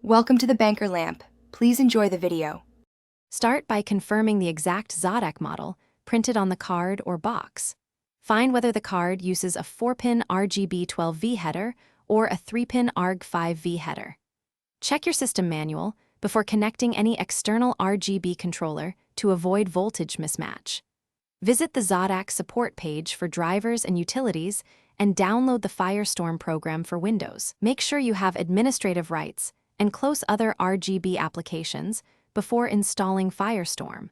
Welcome to the Banker Lamp. Please enjoy the video. Start by confirming the exact Zotac model printed on the card or box. Find whether the card uses a 4-pin RGB12V header or a 3-pin ARG5V header. Check your system manual before connecting any external RGB controller to avoid voltage mismatch. Visit the Zotac support page for drivers and utilities and download the Firestorm program for Windows. Make sure you have administrative rights and close other RGB applications before installing Firestorm.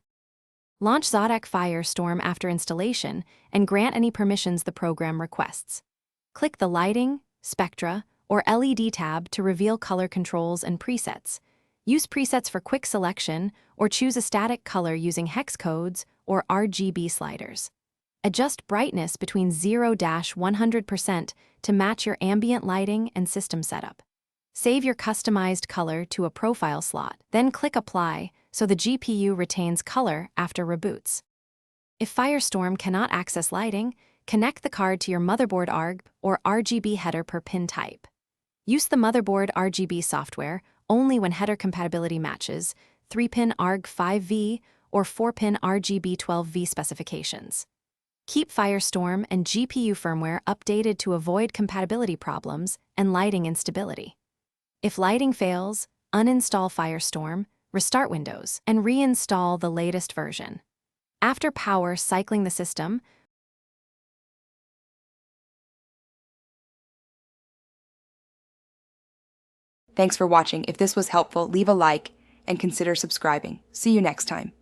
Launch Zotac Firestorm after installation and grant any permissions the program requests. Click the Lighting, Spectra, or LED tab to reveal color controls and presets. Use presets for quick selection or choose a static color using hex codes or RGB sliders. Adjust brightness between 0-100% to match your ambient lighting and system setup. Save your customized color to a profile slot, then click Apply so the GPU retains color after reboots. If Firestorm cannot access lighting, connect the card to your motherboard ARG or RGB header per pin type. Use the motherboard RGB software only when header compatibility matches 3-pin ARG5V or 4-pin RGB12V specifications. Keep Firestorm and GPU firmware updated to avoid compatibility problems and lighting instability. If lighting fails, uninstall Firestorm, restart Windows, and reinstall the latest version. After power cycling the system, Thanks for watching. If this was helpful, leave a like and consider subscribing. See you next time.